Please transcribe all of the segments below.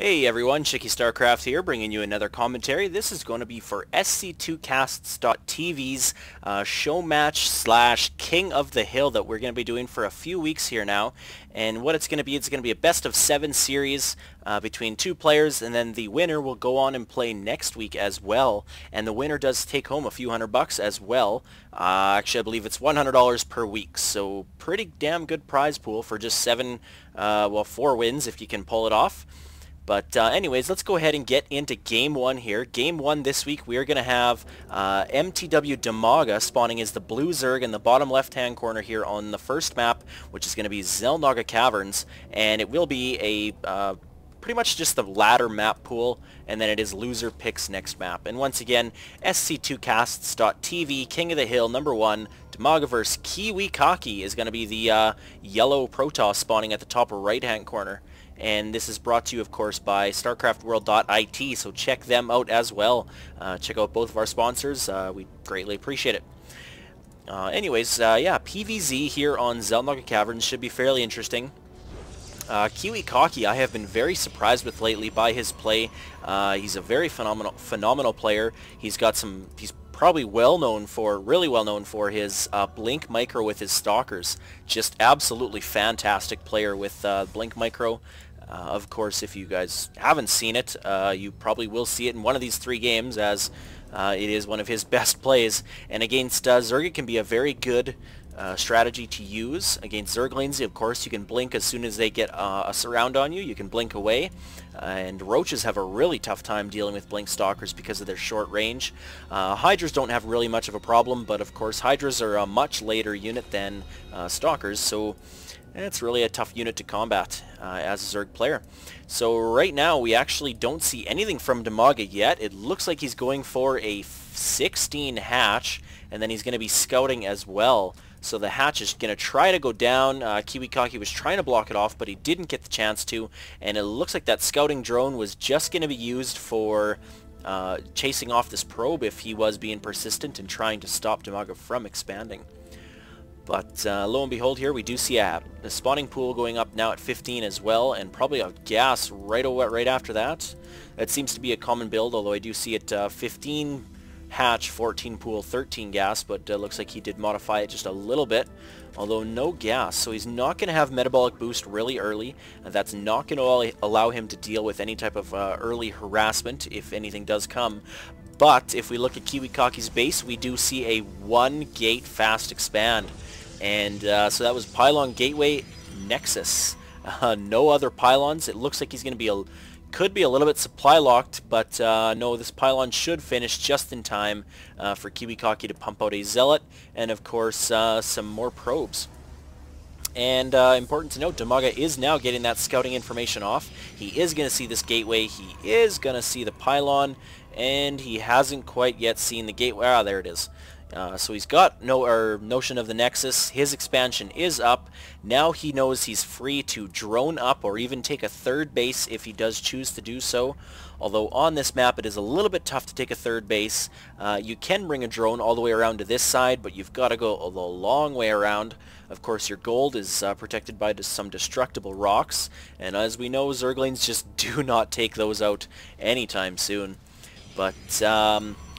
Hey everyone, Chicky Starcraft here, bringing you another commentary. This is going to be for SC2casts.tv's show match slash King of the Hill that we're going to be doing for a few weeks here now. And what it's going to be a best of 7 series between 2 players, and then the winner will go on and play next week as well. And the winner does take home a few $100 as well. Actually, I believe it's $100 per week, so pretty damn good prize pool for just 4 wins if you can pull it off. But anyways, let's go ahead and get into Game 1 here. Game 1 this week, we are going to have MTW Dimaga spawning as the blue Zerg in the bottom left-hand corner here on the first map, which is going to be Dimaga Caverns. And it will be a pretty much just the ladder map pool, and then it is loser picks next map. And once again, SC2casts.tv, King of the Hill, number 1, Dimaga vs. Kiwikaki is going to be the yellow Protoss spawning at the top right-hand corner. And this is brought to you, of course, by StarCraftWorld.it, so check them out as well. Check out both of our sponsors. We greatly appreciate it. Yeah, PvZ here on Dimaga Caverns should be fairly interesting. Kiwikaki, I have been very surprised with lately by his play. He's a very phenomenal player. He's probably really well known for his Blink Micro with his Stalkers. Just absolutely fantastic player with Blink Micro. Of course, if you guys haven't seen it, you probably will see it in one of these 3 games, as it is one of his best plays. And against Zerg, it can be a very good strategy to use. Against Zerglings, of course, you can blink as soon as they get a surround on you. You can blink away. And Roaches have a really tough time dealing with Blink Stalkers because of their short range. Hydras don't have really much of a problem, but of course Hydras are a much later unit than Stalkers, so it's really a tough unit to combat as a Zerg player. So right now we actually don't see anything from Dimaga yet. It looks like he's going for a 16 hatch, and then he's going to be scouting as well. So the hatch is going to try to go down. Kiwikaki was trying to block it off, but he didn't get the chance to. And it looks like that scouting drone was just going to be used for chasing off this probe if he was being persistent and trying to stop Dimaga from expanding. But lo and behold, here we do see the spawning pool going up now at 15 as well, and probably a gas right after that. That seems to be a common build, although I do see it 15 hatch, 14 pool, 13 gas, but looks like he did modify it just a little bit, although no gas. So he's not going to have metabolic boost really early, and that's not going to allow him to deal with any type of early harassment if anything does come. But if we look at Kiwikaki's base, we do see a 1-gate fast expand. And so that was Pylon Gateway Nexus. No other pylons. It looks like he's going to be could be a little bit supply locked, but no, this pylon should finish just in time for Kiwikaki to pump out a Zealot, and of course some more probes. And important to note, Dimaga is now getting that scouting information off. He is going to see this gateway, he is going to see the pylon, and he hasn't quite yet seen the gateway. Ah, there it is. So he's got no notion of the Nexus. His expansion is up. Now he knows he's free to drone up or even take a 3rd base if he does choose to do so. Although on this map it is a little bit tough to take a 3rd base. You can bring a drone all the way around to this side, but you've got to go a long way around. Of course, your gold is protected by some destructible rocks, and as we know, Zerglings just do not take those out anytime soon. But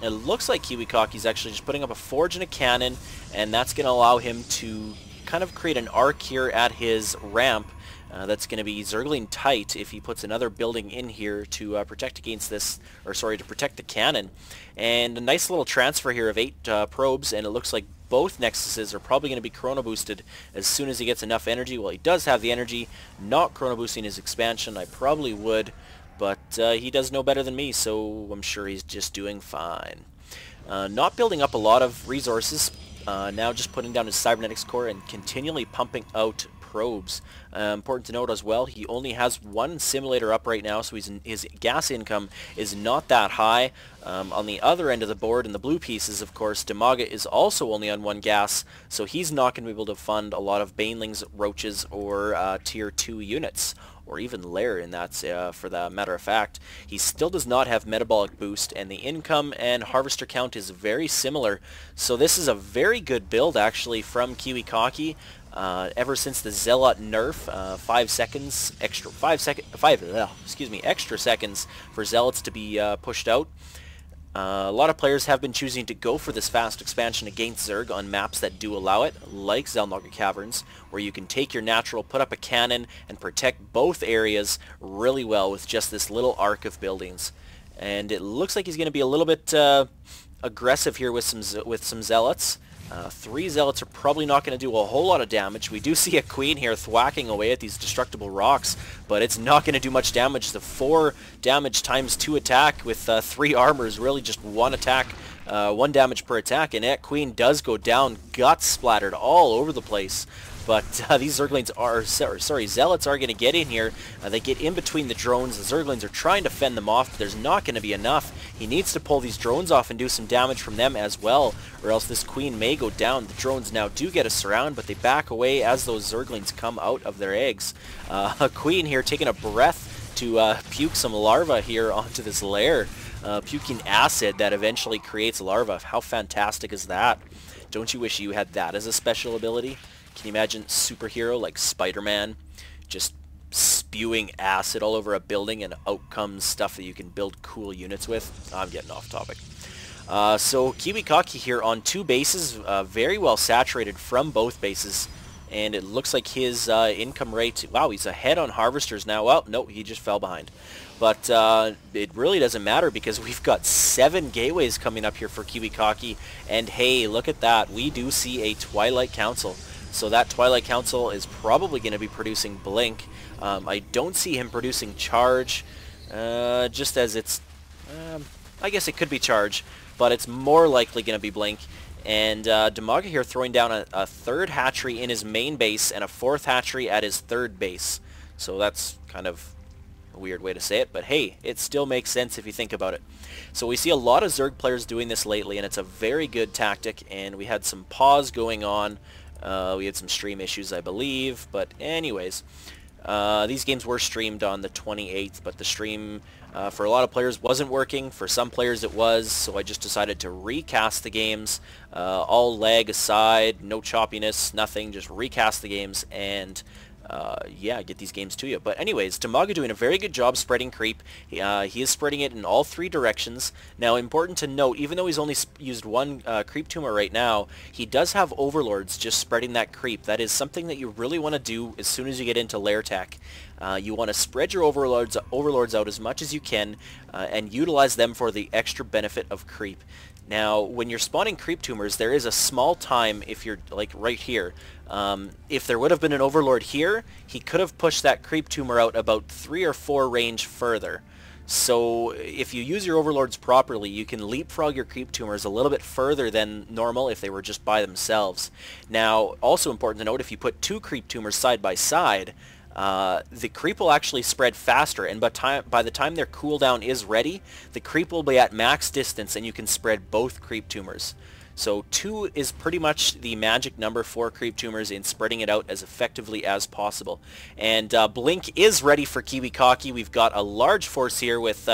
it looks like Kiwikaki's actually just putting up a forge and a cannon, and that's going to allow him to kind of create an arc here at his ramp. That's going to be Zergling tight if he puts another building in here to protect against this, or sorry, to protect the cannon. And a nice little transfer here of 8 probes, and it looks like both Nexuses are probably going to be chrono boosted as soon as he gets enough energy. Well, he does have the energy, not chrono boosting his expansion. I probably would, but he does know better than me, so I'm sure he's just doing fine. Not building up a lot of resources, now just putting down his cybernetics core and continually pumping out probes. Important to note as well, he only has 1 simulator up right now, so his gas income is not that high. On the other end of the board, in the blue pieces, of course, Dimaga is also only on 1 gas, so he's not going to be able to fund a lot of Banelings, Roaches, or Tier 2 units, or even Lair in that, for the matter of fact. He still does not have metabolic boost, and the income and harvester count is very similar. So this is a very good build actually from Kiwikaki. Ever since the Zealot nerf, 5 seconds extra, extra seconds for Zealots to be pushed out. A lot of players have been choosing to go for this fast expansion against Zerg on maps that do allow it, like Zelnaga Caverns, where you can take your natural, put up a cannon, and protect both areas really well with just this little arc of buildings. And it looks like he's going to be a little bit aggressive here with some Zealots. 3 Zealots are probably not going to do a whole lot of damage. We do see a Queen here thwacking away at these destructible rocks, but it's not going to do much damage. The 4 damage times 2 attack with 3 armor is really just 1 attack, 1 damage per attack, and that Queen does go down, guts splattered all over the place. But these Zerglings are, Zealots are going to get in here. They get in between the drones. The Zerglings are trying to fend them off, but there's not going to be enough. He needs to pull these drones off and do some damage from them as well, or else this Queen may go down. The drones now do get a surround, but they back away as those Zerglings come out of their eggs. A Queen here taking a breath to puke some larvae here onto this lair. Puking acid that eventually creates larvae. How fantastic is that? Don't you wish you had that as a special ability? Can you imagine superhero like Spider-Man just spewing acid all over a building and out comes stuff that you can build cool units with? I'm getting off topic. So Kiwikaki here on 2 bases, very well saturated from both bases, and it looks like his income rate, wow, he's ahead on harvesters now. Well, no, he just fell behind. But it really doesn't matter because we've got 7 gateways coming up here for Kiwikaki, and hey, look at that, we do see a Twilight Council. So that Twilight Council is probably going to be producing Blink. I don't see him producing Charge, just as it's, I guess it could be Charge, but it's more likely going to be Blink. And Dimaga here throwing down a 3rd hatchery in his main base and a 4th hatchery at his 3rd base. So that's kind of a weird way to say it, but hey, it still makes sense if you think about it. So we see a lot of Zerg players doing this lately, and it's a very good tactic, and we had some pause going on. We had some stream issues, I believe, but anyways, these games were streamed on the 28th, but the stream for a lot of players wasn't working. For some players it was, so I just decided to recast the games, all lag aside, no choppiness, nothing, just recast the games, and yeah, get these games to you. But anyways, Dimaga doing a very good job spreading creep. He is spreading it in all 3 directions. Now, important to note, even though he's only used 1 creep tumor right now, he does have overlords just spreading that creep. That is something that you really want to do as soon as you get into lair tech. You want to spread your overlords out as much as you can and utilize them for the extra benefit of creep. Now, when you're spawning creep tumors, there is a small time, if you're like right here, if there would have been an overlord here, he could have pushed that creep tumor out about 3 or 4 range further. So if you use your overlords properly, you can leapfrog your creep tumors a little bit further than normal if they were just by themselves. Now, also important to note, if you put 2 creep tumors side by side, the creep will actually spread faster, and by the time their cooldown is ready, the creep will be at max distance and you can spread both creep tumors. So 2 is pretty much the magic number for creep tumors in spreading it out as effectively as possible. And Blink is ready for Kiwikaki. We've got a large force here with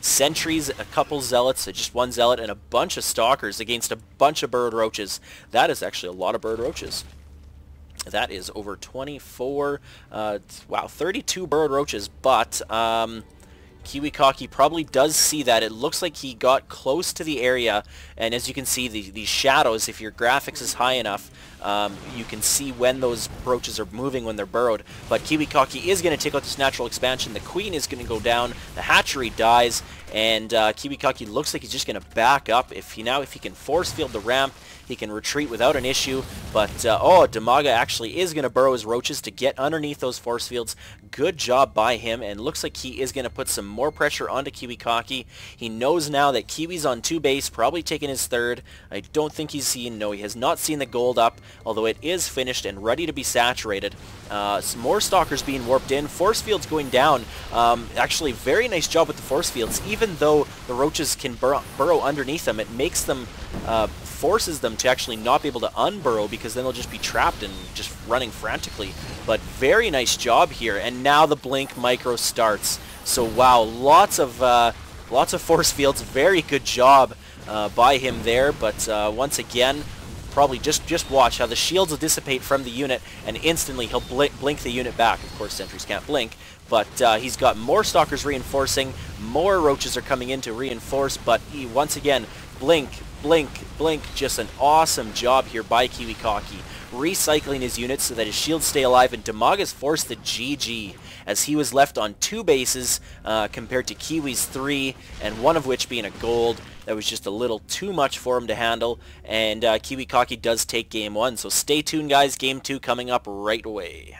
sentries, a couple zealots, just 1 zealot, and a bunch of stalkers against a bunch of bird roaches. That is actually a lot of bird roaches. That is over 24, wow, 32 bird roaches, but Kiwikaki probably does see that. It looks like he got close to the area, and as you can see, these shadows, if your graphics is high enough, you can see when those roaches are moving when they're burrowed. But Kiwikaki is going to take out this natural expansion. The queen is going to go down. The hatchery dies, and Kiwikaki looks like he's just going to back up. If he can force field the ramp, he can retreat without an issue, but oh, Dimaga actually is going to burrow his roaches to get underneath those force fields. Good job by him, and looks like he is going to put some more pressure onto Kiwikaki. He knows now that Kiwi's on 2 base, probably taking his 3rd. I don't think he's seen, no, he has not seen the gold up, although it is finished and ready to be saturated. Some more stalkers being warped in, force fields going down. Actually, very nice job with the force fields. Even though the roaches can burrow underneath them, it makes them forces them to actually not be able to unburrow, because then they'll just be trapped and just running frantically. But very nice job here, and now the blink micro starts. So wow, lots of force fields. Very good job by him there, but once again, probably just watch how the shields will dissipate from the unit, and instantly he'll blink the unit back. Of course, sentries can't blink, but he's got more stalkers reinforcing, more roaches are coming in to reinforce, but he, once again, blink, blink, blink. Just an awesome job here by Kiwikaki, recycling his units so that his shields stay alive, and Dimaga's forced the GG, as he was left on 2 bases compared to Kiwi's 3, and one of which being a gold. That was just a little too much for him to handle, and Kiwikaki does take game 1. So stay tuned, guys. Game 2 coming up right away.